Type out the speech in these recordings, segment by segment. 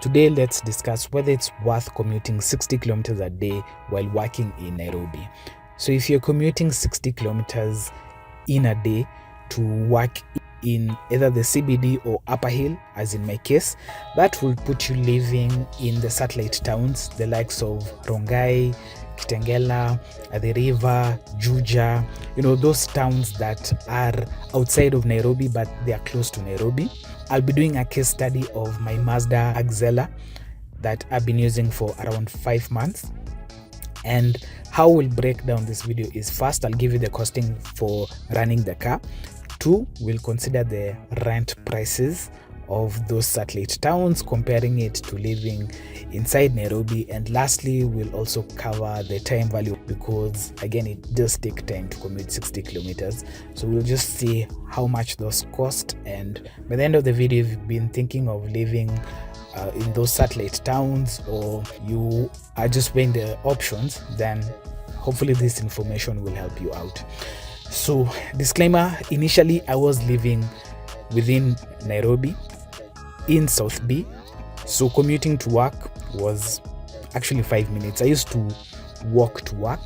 Today, let's discuss whether it's worth commuting 60 kilometers a day while working in Nairobi. So, if you're commuting 60 kilometers in a day to work in either the CBD or Upper Hill, as in my case, that will put you living in the satellite towns, the likes of Rongai, Kitengela, the River, Juja, those towns that are outside of Nairobi but they are close to Nairobi. I'll be doing a case study of my Mazda Axela that I've been using for around 5 months. And how we'll break down this video is, first, I'll give you the costing for running the car. 2, we'll consider the rent prices of those satellite towns, comparing it to living inside Nairobi. And lastly, we'll also cover the time value, because again, it does take time to commute 60 kilometers. So we'll just see how much those cost. And by the end of the video, if you've been thinking of living in those satellite towns, or you are just weighing the options, then hopefully this information will help you out. So, disclaimer, initially I was living within Nairobi in South B, so commuting to work was actually 5 minutes. I used to walk to work,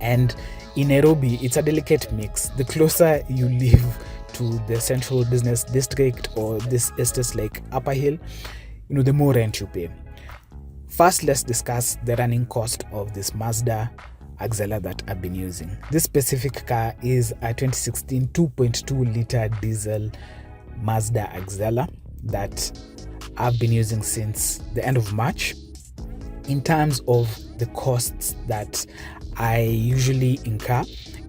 and in Nairobi it's a delicate mix. The closer you live to the central business district or this estates like Upper Hill, the more rent you pay. First, let's discuss the running cost of this Mazda Axela that I've been using. This specific car is a 2016 2.2 liter diesel Mazda Axela that I've been using since the end of March. In terms of the costs that I usually incur,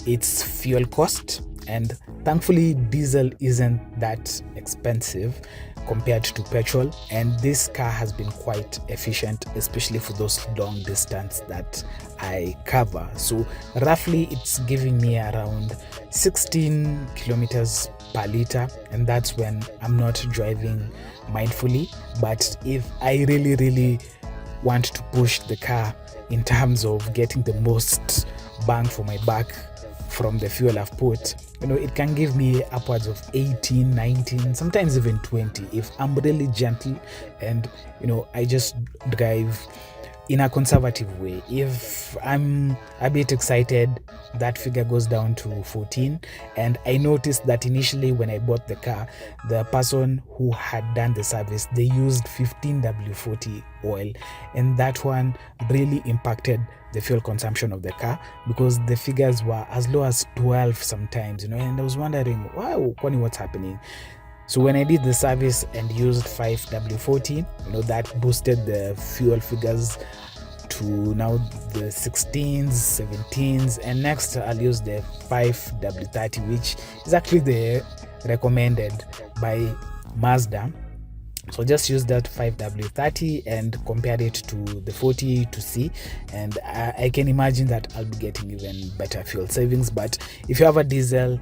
it's fuel cost, and thankfully diesel isn't that expensive compared to petrol, and this car has been quite efficient, especially for those long distance that I cover. So roughly it's giving me around 16 kilometers per liter, and that's when I'm not driving mindfully. But if I really want to push the car in terms of getting the most bang for my buck from the fuel I've put, it can give me upwards of 18, 19, sometimes even 20 if I'm really gentle and I just drive in a conservative way. If I'm a bit excited, that figure goes down to 14. And I noticed that initially when I bought the car, the person who had done the service, they used 15W40 oil, and that one really impacted the fuel consumption of the car, because the figures were as low as 12 sometimes, and I was wondering, wow, what's happening? So when I did the service and used 5W40, that boosted the fuel figures to now the 16s, 17s, and next I'll use the 5W30, which is actually the recommended by Mazda. So just use that 5W30 and compare it to the 40 to see, and I can imagine that I'll be getting even better fuel savings. But if you have a diesel,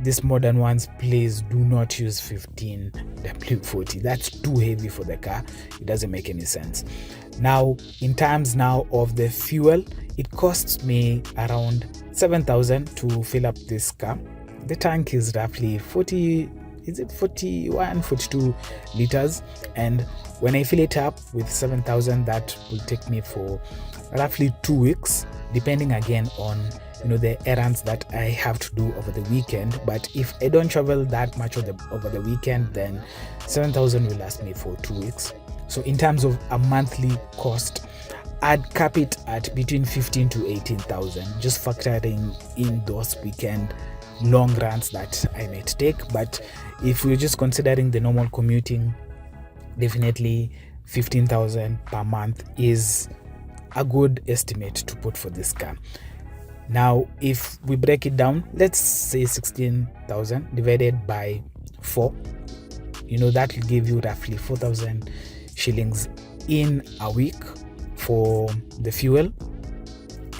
these modern ones, please do not use 15W40. That's too heavy for the car. It doesn't make any sense. Now, in terms now of the fuel, it costs me around 7,000 to fill up this car. The tank is roughly 41, 42 liters, and when I fill it up with 7,000, that will take me for roughly 2 weeks, depending again on the errands that I have to do over the weekend. But if I don't travel that much over the weekend, then 7,000 will last me for 2 weeks. So in terms of a monthly cost, I'd cap it at between 15 to 18,000, just factoring in those weekend long runs that I might take. But if we're just considering the normal commuting, definitely 15,000 per month is a good estimate to put for this car. Now, if we break it down, let's say 16,000 divided by 4, that will give you roughly 4,000 shillings in a week for the fuel.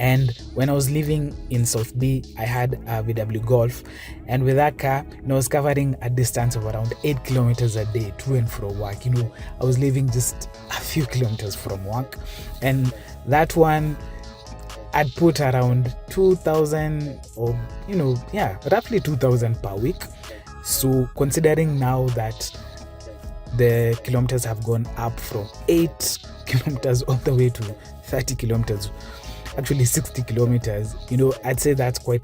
And when I was living in South B, I had a VW Golf, and with that car, I was covering a distance of around 8 kilometers a day to and from work. I was living just a few kilometers from work, and that one I'd put around 2,000 or roughly 2,000 per week. So considering now that the kilometers have gone up from 8 kilometers all the way to 30 kilometers, actually 60 kilometers. I'd say that's quite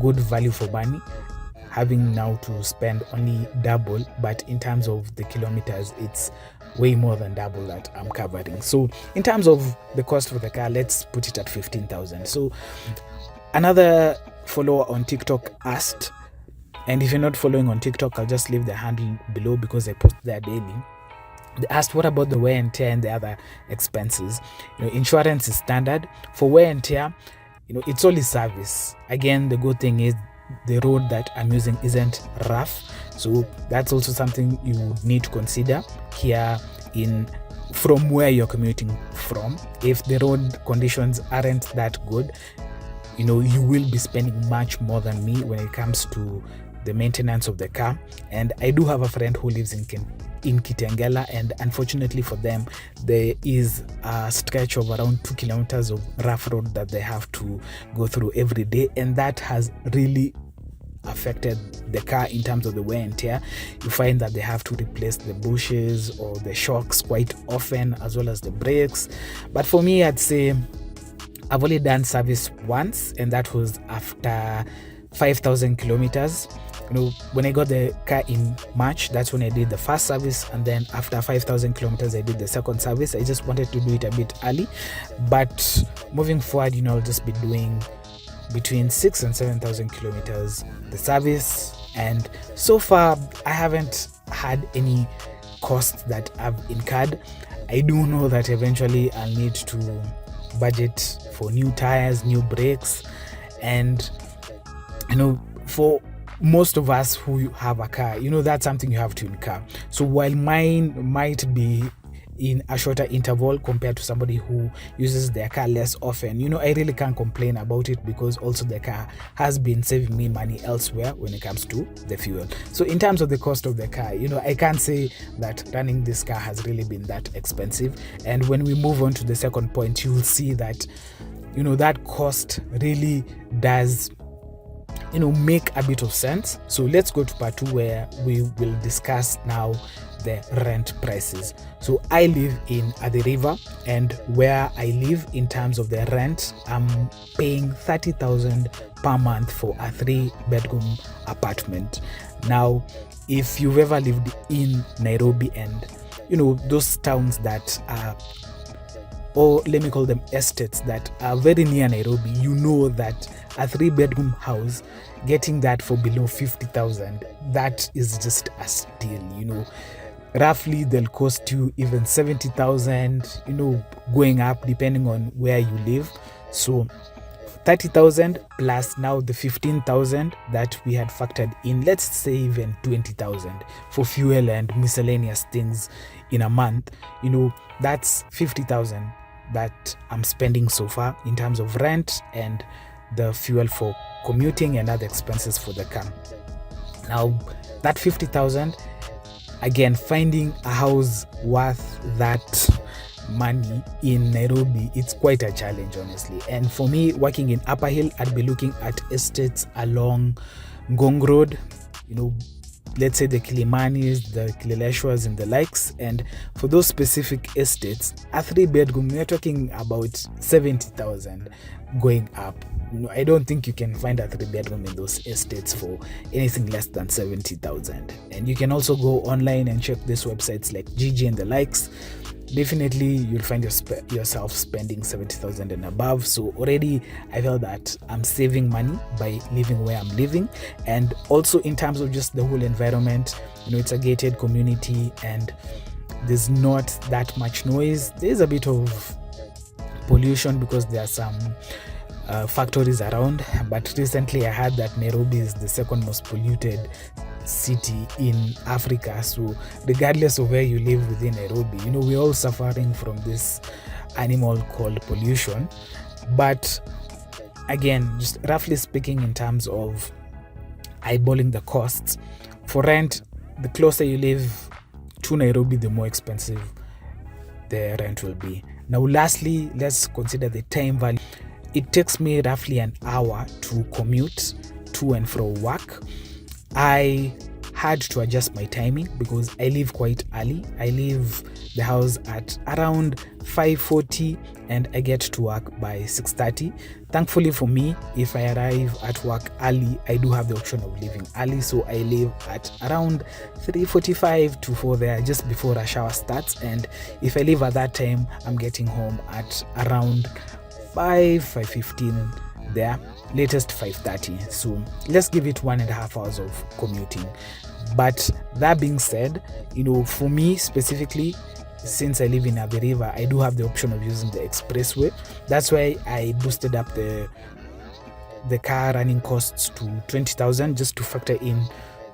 good value for money, having now to spend only double, but in terms of the kilometers, it's way more than double that I'm covering. So in terms of the cost for the car, let's put it at 15,000. So another follower on TikTok asked, and if you're not following on TikTok, I'll just leave the handle below because I post there daily. They asked, what about the wear and tear and the other expenses? Insurance is standard. For wear and tear, it's only service. Again, the good thing is the road that I'm using isn't rough, so that's also something you would need to consider here from where you're commuting from. If the road conditions aren't that good, you will be spending much more than me when it comes to the maintenance of the car. And I do have a friend who lives in Kitengela, and unfortunately for them, there is a stretch of around 2 kilometers of rough road that they have to go through every day, and that has really affected the car in terms of the wear and tear. You find that they have to replace the bushes or the shocks quite often, as well as the brakes. But for me, I'd say I've only done service once, and that was after 5,000 kilometers. When I got the car in March, that's when I did the first service, and then after 5,000 kilometers I did the second service. I just wanted to do it a bit early, but moving forward, I'll just be doing between 6,000 and 7,000 kilometers the service. And so far I haven't had any costs that I've incurred. I do know that eventually I'll need to budget for new tires, new brakes, and for most of us who have a car, that's something you have to incur. So while mine might be in a shorter interval compared to somebody who uses their car less often, I really can't complain about it, because also the car has been saving me money elsewhere when it comes to the fuel. So in terms of the cost of the car, I can't say that running this car has really been that expensive. And when we move on to the second point, you will see that that cost really does make a bit of sense. So let's go to part 2, where we will discuss now the rent prices. So I live in Athi River, and where I live in terms of the rent, I'm paying 30,000 per month for a 3-bedroom apartment. Now, if you've ever lived in Nairobi and those towns that are, or let me call them estates, that are very near Nairobi, that a 3-bedroom house, getting that for below 50,000, that is just a steal. Roughly they'll cost you even 70,000, going up depending on where you live. So 30,000 plus now the 15,000 that we had factored in, let's say even 20,000 for fuel and miscellaneous things in a month, that's 50,000 that I'm spending so far in terms of rent and the fuel for commuting and other expenses for the car. Now that 50,000, again, finding a house worth that money in Nairobi, it's quite a challenge, honestly. And for me, working in Upper Hill, I'd be looking at estates along Ngong Road, let's say the Kilimanis, the Kileleshwas and the likes. And for those specific estates, a 3-bedroom, we're talking about 70,000 going up. I don't think you can find a 3-bedroom in those estates for anything less than 70,000. And you can also go online and check these websites like Gigi and the likes. Definitely you'll find yourself spending 70,000 and above. So already I feel that I'm saving money by living where I'm living. And also in terms of just the whole environment, it's a gated community and there's not that much noise. There's a bit of pollution because there are some factories around, but recently I heard that Nairobi is the second most polluted city in Africa. So regardless of where you live within Nairobi, we're all suffering from this animal called pollution. But again, just roughly speaking, in terms of eyeballing the costs for rent, the closer you live to Nairobi, the more expensive the rent will be. Now lastly, let's consider the time value. It takes me roughly an hour to commute to and from work. I had to adjust my timing because I leave quite early. I leave the house at around 5:40 and I get to work by 6:30. Thankfully for me, if I arrive at work early, I do have the option of leaving early, so I leave at around 3:45 to 4 there, just before rush hour starts. And if I leave at that time, I'm getting home at around 5:15 there, latest 5:30. So let's give it 1.5 hours of commuting. But that being said, for me specifically, since I live in Athi River, I do have the option of using the expressway. That's why I boosted up the car running costs to 20,000, just to factor in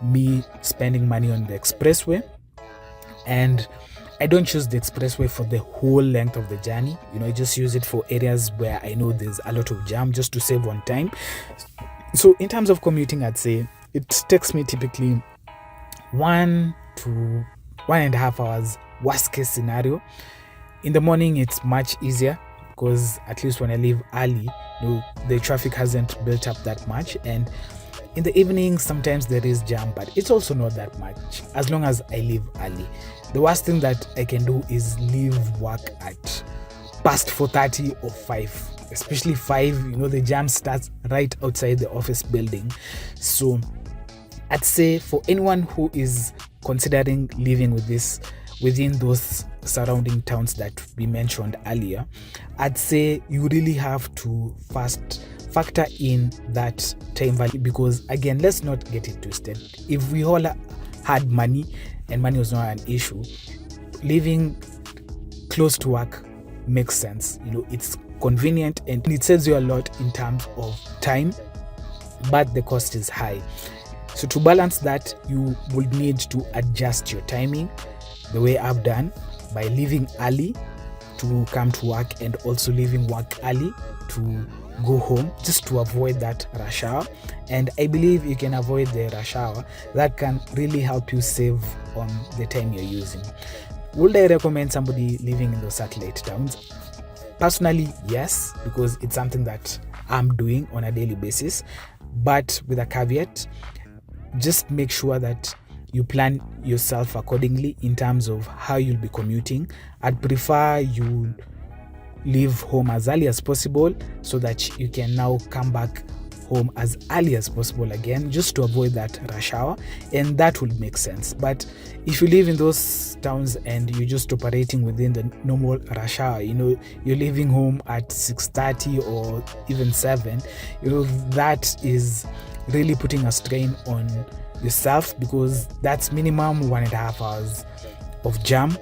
me spending money on the expressway. And I don't choose the expressway for the whole length of the journey. I just use it for areas where I know there's a lot of jam, just to save on time. So in terms of commuting, I'd say it takes me typically 1 to 1.5 hours, worst case scenario. In the morning, it's much easier because at least when I leave early, the traffic hasn't built up that much. And in the evening, sometimes there is jam, but it's also not that much as long as I leave early. The worst thing that I can do is leave work at past 4:30 or 5, especially 5. The jam starts right outside the office building. So I'd say for anyone who is considering living within those surrounding towns that we mentioned earlier, I'd say you really have to first factor in that time value, because again, let's not get it twisted. If we all had money and money was not an issue, living close to work makes sense. It's convenient and it saves you a lot in terms of time, but the cost is high. So to balance that, you will need to adjust your timing the way I've done, by leaving early to come to work and also leaving work early to go home, just to avoid that rush hour. And I believe you can avoid the rush hour. That can really help you save on the time you're using. Would I recommend somebody living in those satellite towns? Personally, yes, because it's something that I'm doing on a daily basis, but with a caveat. Just make sure that you plan yourself accordingly in terms of how you'll be commuting. I'd prefer you leave home as early as possible so that you can now come back home as early as possible again, just to avoid that rush hour, and that would make sense. But if you live in those towns and you're just operating within the normal rush hour, you're leaving home at 6:30 or even 7, that is really putting a strain on yourself, because that's minimum 1.5 hours of jam.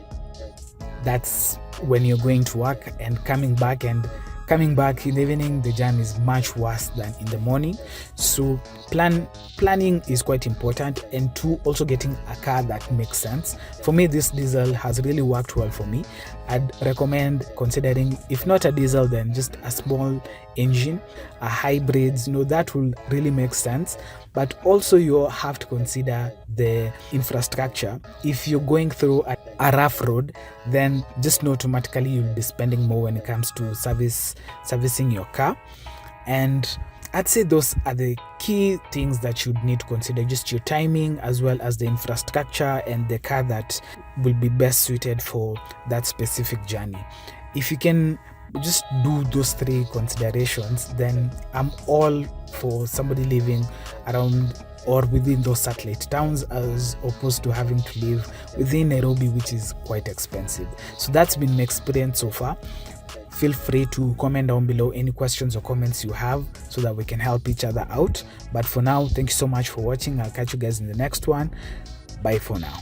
That's when you're going to work and coming back in the evening. The jam is much worse than in the morning. So planning is quite important, and also getting a car that makes sense. For me, this diesel has really worked well for me. I'd recommend considering, if not a diesel, then just a small engine, a hybrid. That will really make sense. But also you have to consider the infrastructure. If you're going through a rough road, then just know automatically you'll be spending more when it comes to servicing your car. And I'd say those are the key things that you'd need to consider, just your timing as well as the infrastructure and the car that will be best suited for that specific journey. If you can just do those 3 considerations, then I'm all for somebody living around or within those satellite towns, as opposed to having to live within Nairobi, which is quite expensive. So that's been my experience so far. Feel free to comment down below any questions or comments you have so that we can help each other out. But for now, thank you so much for watching. I'll catch you guys in the next one. Bye for now.